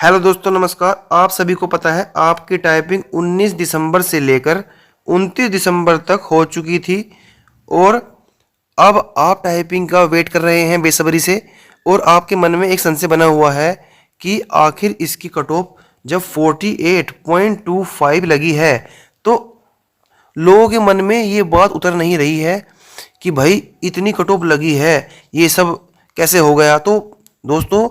Hello दोस्तों, नमस्कार। आप सभी को पता है आपकी टाइपिंग 19 दिसंबर से लेकर 29 दिसंबर तक हो चुकी थी और अब आप टाइपिंग का वेट कर रहे हैं बेसब्री से। और आपके मन में एक संशय बना हुआ है कि आखिर इसकी कट ऑफ जब 48.25 लगी है तो लोगों के मन में ये बात उतर नहीं रही है कि भाई इतनी कट ऑफ लगी है, ये सब कैसे हो गया। तो दोस्तों,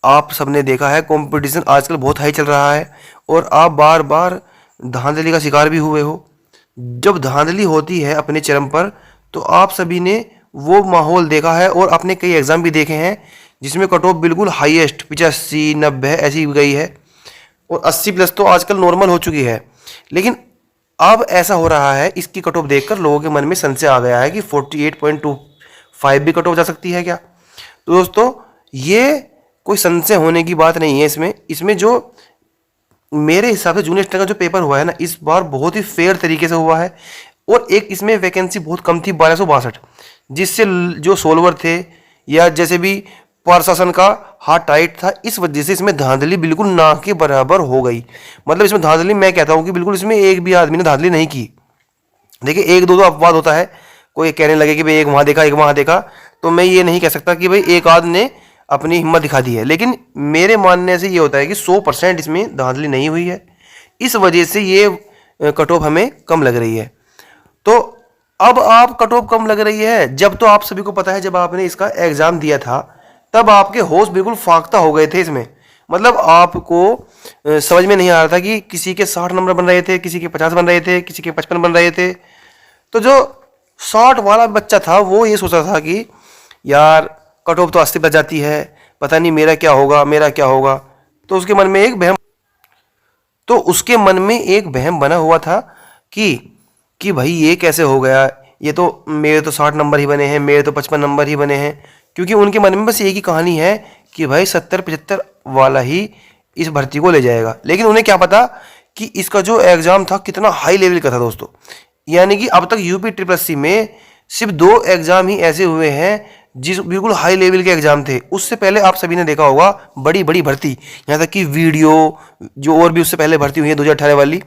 आप सबने देखा है कंपटीशन आजकल बहुत हाई चल रहा है और आप बार बार धांधली का शिकार भी हुए हो। जब धांधली होती है अपने चरम पर तो आप सभी ने वो माहौल देखा है और आपने कई एग्ज़ाम भी देखे हैं जिसमें कट ऑफ बिल्कुल हाईएस्ट 85-90 ऐसी गई है और 80 प्लस तो आजकल नॉर्मल हो चुकी है। लेकिन अब ऐसा हो रहा है, इसकी कट ऑफ देखकर लोगों के मन में संशय आ गया है कि 48.25 भी कट ऑफ जा सकती है क्या। तो दोस्तों, ये कोई संशय होने की बात नहीं है। इसमें जो मेरे हिसाब से जूनियर स्टेट का जो पेपर हुआ है ना, इस बार बहुत ही फेयर तरीके से हुआ है और एक इसमें वैकेंसी बहुत कम थी 1262, जिससे जो सोल्वर थे या जैसे भी प्रशासन का हाथ टाइट था, इस वजह से इसमें धांधली बिल्कुल ना के बराबर हो गई। मतलब इसमें धांधली मैं कहता हूँ कि बिल्कुल इसमें एक भी आदमी ने धांधली नहीं की। देखिए, एक दो अपवाद होता है, कोई कहने लगे कि भाई एक वहाँ देखा एक वहाँ देखा, तो मैं ये नहीं कह सकता कि भाई एक आध ने अपनी हिम्मत दिखा दी है। लेकिन मेरे मानने से ये होता है कि 100% इसमें धांधली नहीं हुई है, इस वजह से ये कट ऑफ हमें कम लग रही है। तो अब आप कट ऑफ कम लग रही है, जब तो आप सभी को पता है जब आपने इसका एग्जाम दिया था तब आपके होश बिल्कुल फाख्ता हो गए थे इसमें। मतलब आपको समझ में नहीं आ रहा था कि किसी के 60 नंबर बन रहे थे, किसी के 50 बन रहे थे, किसी के 55 बन रहे थे। तो जो 60 वाला बच्चा था वो ये सोच रहा था कि यार कट ऑफ तो 80 बच जाती है, पता नहीं मेरा क्या होगा, मेरा क्या होगा। तो उसके मन में एक वहम बना हुआ था कि भाई ये कैसे हो गया, ये तो मेरे तो 60 नंबर ही बने हैं, मेरे तो 55 नंबर ही बने हैं। क्योंकि उनके मन में बस एक ही कहानी है कि भाई 70-75 वाला ही इस भर्ती को ले जाएगा। लेकिन उन्हें क्या पता कि इसका जो एग्ज़ाम था कितना हाई लेवल का था दोस्तों। यानी कि अब तक यूपी ट्रिपल सी में सिर्फ 2 एग्ज़ाम ही ऐसे हुए हैं जिस बिल्कुल हाई लेवल के एग्ज़ाम थे। उससे पहले आप सभी ने देखा होगा बड़ी बड़ी भर्ती, यहाँ तक कि वीडियो जो और भी उससे पहले भर्ती हुई है 2018 वाली,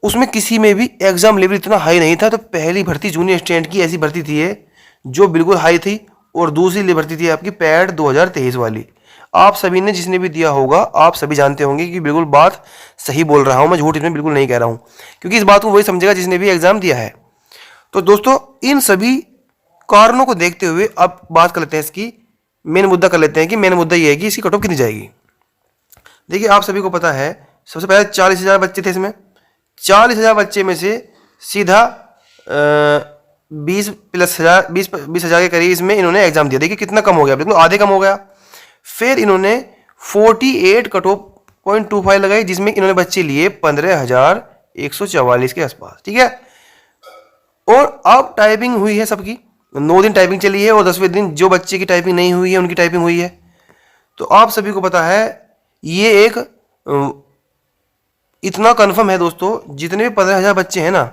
उसमें किसी में भी एग्ज़ाम लेवल इतना हाई नहीं था। तो पहली भर्ती जूनियर स्टूडेंट की ऐसी भर्ती थी है जो बिल्कुल हाई थी, और दूसरी भर्ती थी आपकी पैड 2023 वाली। आप सभी ने जिसने भी दिया होगा आप सभी जानते होंगे कि बिल्कुल बात सही बोल रहा हूँ मैं, झूठ इसमें बिल्कुल नहीं कह रहा हूँ, क्योंकि इस बात को वही समझेगा जिसने भी एग्ज़ाम दिया है। तो दोस्तों, इन सभी कारणों को देखते हुए अब बात कर लेते हैं, इसकी मेन मुद्दा कर लेते हैं कि मेन मुद्दा ये है कि इसकी कट ऑफ कितनी जाएगी। देखिए, आप सभी को पता है सबसे पहले 40,000 बच्चे थे इसमें। 40,000 बच्चे में से सीधा 20,000 के करीब इसमें इन्होंने एग्जाम दिया। देखिए कितना कम हो गया, बिल्कुल आधे कम हो गया। फिर इन्होंने 48 कट ऑफ 0.25 लगाई, जिसमें इन्होंने बच्चे लिए 15,144 के आसपास। ठीक है, और अब टाइपिंग हुई है सबकी, 9 दिन टाइपिंग चली है और 10वें दिन जो बच्चे की टाइपिंग नहीं हुई है उनकी टाइपिंग हुई है। तो आप सभी को पता है ये एक इतना कन्फर्म है दोस्तों, जितने भी 15,000 बच्चे हैं ना,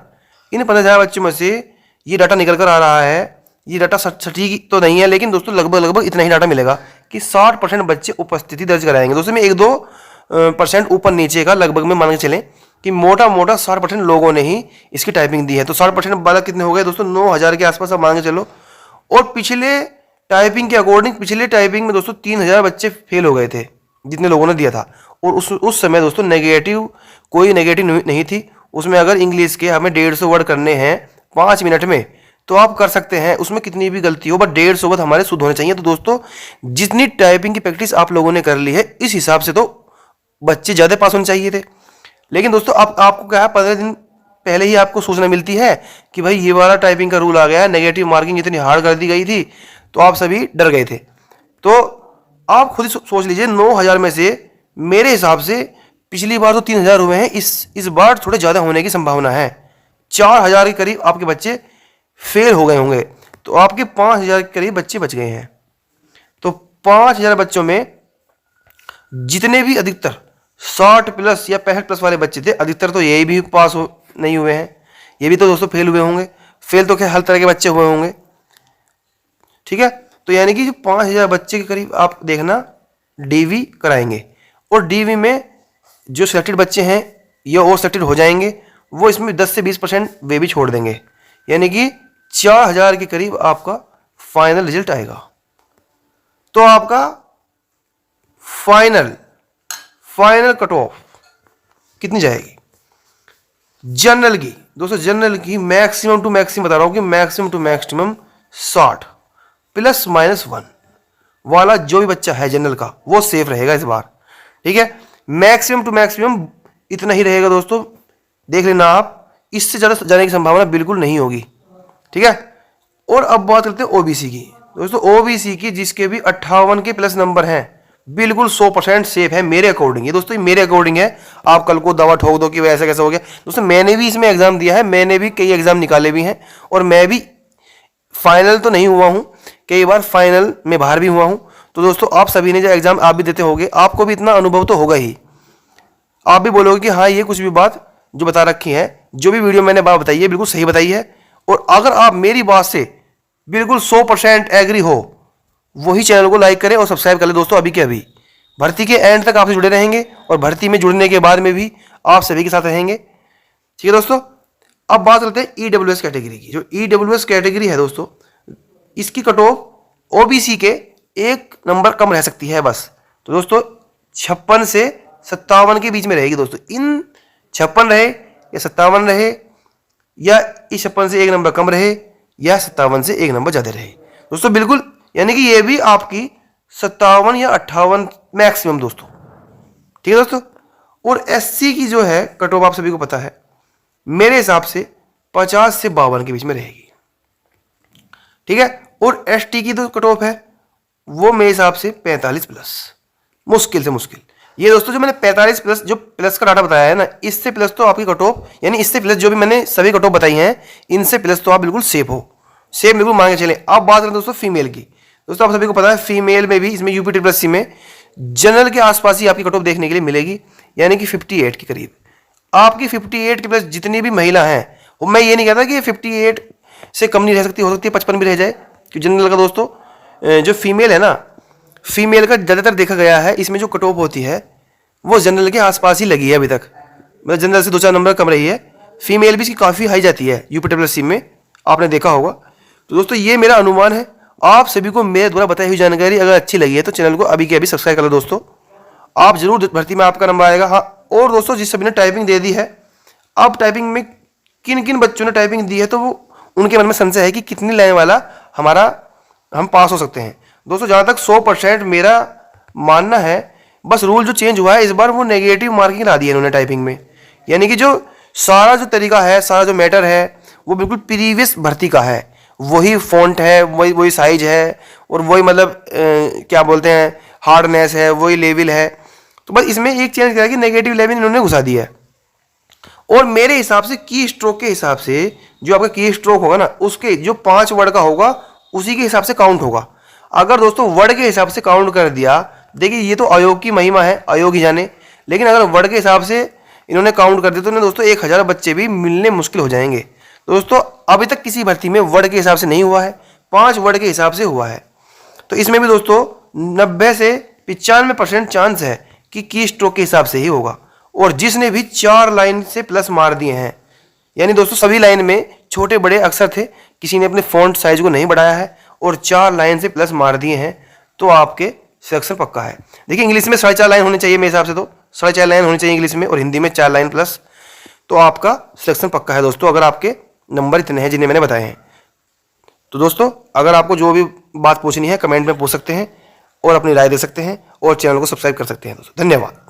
इन 15,000 बच्चों में से ये डाटा निकल कर आ रहा है। ये डाटा सटीक तो नहीं है, लेकिन दोस्तों लगभग इतना ही डाटा मिलेगा कि 60% बच्चे उपस्थिति दर्ज कराएंगे। दोस्तों में 1-2% ऊपर नीचे का लगभग में मान के चलें कि मोटा 60% लोगों ने ही इसकी टाइपिंग दी है। तो 60% बालक कितने हो गए दोस्तों, 9,000 के आसपास आप मान के चलो। और पिछले टाइपिंग के अकॉर्डिंग पिछले टाइपिंग में दोस्तों 3,000 बच्चे फेल हो गए थे जितने लोगों ने दिया था। और उस समय दोस्तों कोई नेगेटिव नहीं थी उसमें। अगर इंग्लिश के हमें 150 वर्ड करने हैं 5 मिनट में तो आप कर सकते हैं, उसमें कितनी भी गलती हो, बट 150 वर्ड हमारे शुद्ध होने चाहिए। तो दोस्तों, जितनी टाइपिंग की प्रैक्टिस आप लोगों ने कर ली है इस हिसाब से तो बच्चे ज़्यादा पास होने चाहिए थे। लेकिन दोस्तों, अब आपको क्या है, 15 दिन पहले ही आपको सूचना मिलती है कि भाई ये वाला टाइपिंग का रूल आ गया है, नेगेटिव मार्किंग इतनी हार्ड कर दी गई थी, तो आप सभी डर गए थे। तो आप खुद ही सोच लीजिए, 9,000 में से मेरे हिसाब से पिछली बार तो 3,000 हुए हैं, इस बार थोड़े ज़्यादा होने की संभावना है। 4,000 के करीब आपके बच्चे फेल हो गए होंगे, तो आपके 5,000 के करीब बच्चे बच गए हैं। तो 5,000 बच्चों में जितने भी अधिकतर 60 प्लस या 65 प्लस वाले बच्चे थे, अधिकतर तो यही भी पास नहीं हुए हैं, ये भी तो दोस्तों फेल हुए होंगे। फेल तो क्या हर तरह के बच्चे हुए होंगे। ठीक है, तो यानी कि जो 5,000 बच्चे के करीब आप देखना डीवी कराएंगे। और डीवी में जो सिलेक्टेड बच्चे हैं या और सिलेक्टेड हो जाएंगे वो इसमें 10 से 20% वे भी छोड़ देंगे, यानी कि 4000 के करीब आपका फाइनल रिजल्ट आएगा। तो आपका फाइनल कट ऑफ कितनी जाएगी जनरल की? दोस्तों जनरल की मैक्सिमम टू मैक्सिमम बता रहा हूं कि मैक्सिमम टू मैक्सिमम 60 ±1 वाला जो भी बच्चा है जनरल का वो सेफ रहेगा इस बार। ठीक है, मैक्सिमम टू मैक्सिमम इतना ही रहेगा दोस्तों, देख लेना आप, इससे ज़्यादा जाने की संभावना बिल्कुल नहीं होगी। ठीक है, और अब बात करते हैं ओबीसी की। दोस्तों ओबीसी की जिसके भी 58 के प्लस नंबर हैं बिल्कुल 100% सेफ है मेरे अकॉर्डिंग। ये दोस्तों मेरे अकॉर्डिंग है, आप कल को दवा ठोक दो कि ऐसा कैसा हो गया। दोस्तों मैंने भी इसमें एग्जाम दिया है, मैंने भी कई एग्जाम निकाले भी हैं और मैं भी फाइनल तो नहीं हुआ हूं, कई बार फाइनल में बाहर भी हुआ हूं। तो दोस्तों आप सभी ने जो एग्जाम आप भी देते होंगे, आपको भी इतना अनुभव तो होगा ही, आप भी बोलोगे कि हाँ ये कुछ भी बात जो बता रखी है, जो भी वीडियो मैंने बात बताई है बिल्कुल सही बताई है। और अगर आप मेरी बात से बिल्कुल 100% एग्री हो, वही चैनल को लाइक करें और सब्सक्राइब कर ले दोस्तों अभी के अभी। भर्ती के एंड तक आपसे जुड़े रहेंगे और भर्ती में जुड़ने के बाद में भी आप सभी के साथ रहेंगे। ठीक है दोस्तों, अब बात करते हैं ईडब्ल्यूएस कैटेगरी की। जो ईडब्ल्यूएस कैटेगरी है दोस्तों, इसकी कट ऑफ ओबीसी के 1 नंबर कम रह सकती है बस। तो दोस्तों 56 से 57 के बीच में रहेगी दोस्तों। इन 56 रहे या 57 रहे, या इस 56 से 1 नंबर कम रहे, या 57 से 1 नंबर ज़्यादा रहे दोस्तों, बिल्कुल, यानी कि ये भी आपकी 57 या 58 मैक्सिमम दोस्तों। ठीक है दोस्तों, और एससी की जो है कट ऑफ आप सभी को पता है, मेरे हिसाब से 50 से 52 के बीच में रहेगी। ठीक है, और एसटी की जो कट ऑफ है वो मेरे हिसाब से 45 प्लस, मुश्किल से मुश्किल। ये दोस्तों जो मैंने 45 प्लस जो प्लस का डाटा बताया है ना, इससे प्लस तो आपकी कट ऑफ, यानी इससे प्लस जो भी मैंने सभी कट ऑफ बताई हैं, इनसे प्लस तो आप बिल्कुल सेफ हो, सेफ बिल्कुल मान के चलें। अब बात करें दोस्तों फीमेल की। दोस्तों आप सभी को पता है फीमेल में भी इसमें यूपी ट्रिपल सी में जनरल के आसपास ही आपकी कट ऑफ देखने के लिए मिलेगी, यानी कि 58 के करीब। आपकी 58 के प्लस जितनी भी महिला हैं, और मैं ये नहीं कहता कि 58 से कम नहीं रह सकती, हो सकती है 55 भी रह जाए, क्योंकि जनरल का दोस्तों जो फीमेल है ना, फीमेल का ज़्यादातर देखा गया है इसमें जो कट ऑफ होती है वो जनरल के आसपास ही लगी है अभी तक, मतलब जनरल से 2-4 नंबर कम रही है। फीमेल भी इसकी काफ़ी हाई जाती है यूपी ट्रिपल सी में, आपने देखा होगा। तो दोस्तों ये मेरा अनुमान है, आप सभी को मेरे द्वारा बताई हुई जानकारी अगर अच्छी लगी है तो चैनल को अभी के अभी सब्सक्राइब कर लो दोस्तों, आप जरूर भर्ती में आपका नंबर आएगा। हाँ, और दोस्तों जिस सभी ने टाइपिंग दे दी है, अब टाइपिंग में किन किन बच्चों ने टाइपिंग दी है तो वो उनके मन में संशय है कि कितनी लाइन वाला हम पास हो सकते हैं। दोस्तों जहाँ तक 100% मेरा मानना है, बस रूल जो चेंज हुआ है इस बार वो नेगेटिव मार्किंग ला दी है इन्होंने टाइपिंग में, यानी कि जो सारा जो तरीका है, सारा जो मैटर है वो बिल्कुल प्रीवियस भर्ती का है, वही फॉन्ट है, वही साइज है, और वही मतलब क्या बोलते हैं हार्डनेस है, वही लेवल है। तो बस इसमें एक चेंज किया कि नेगेटिव लेवल इन्होंने घुसा दिया है। और मेरे हिसाब से की स्ट्रोक के हिसाब से जो आपका की स्ट्रोक होगा ना, उसके जो 5 वर्ड का होगा उसी के हिसाब से काउंट होगा। अगर दोस्तों वर्ड के हिसाब से काउंट कर दिया, देखिए ये तो आयोग की महिमा है, आयोग ही जाने, लेकिन अगर वर्ड के हिसाब से इन्होंने काउंट कर दिया तो दोस्तों 1000 बच्चे भी मिलने मुश्किल हो जाएंगे। दोस्तों अभी तक किसी भर्ती में वर्ड के हिसाब से नहीं हुआ है, 5 वर्ड के हिसाब से हुआ है। तो इसमें भी दोस्तों 90 से 95% चांस है कि की स्ट्रोक के हिसाब से ही होगा। और जिसने भी 4 लाइन से प्लस मार दिए हैं, यानी दोस्तों सभी लाइन में छोटे बड़े अक्षर थे, किसी ने अपने फॉन्ट साइज को नहीं बढ़ाया है और 4 लाइन से प्लस मार दिए हैं, तो आपके सिलेक्शन पक्का है। देखिए इंग्लिश में 4.5 लाइन होनी चाहिए मेरे हिसाब से, तो 4.5 लाइन होनी चाहिए इंग्लिश में, और हिंदी में 4 लाइन प्लस, तो आपका सिलेक्शन पक्का है दोस्तों, अगर आपके नंबर इतने हैं जिन्हें मैंने बताए हैं। तो दोस्तों अगर आपको जो भी बात पूछनी है कमेंट में पूछ सकते हैं और अपनी राय दे सकते हैं और चैनल को सब्सक्राइब कर सकते हैं दोस्तों। धन्यवाद।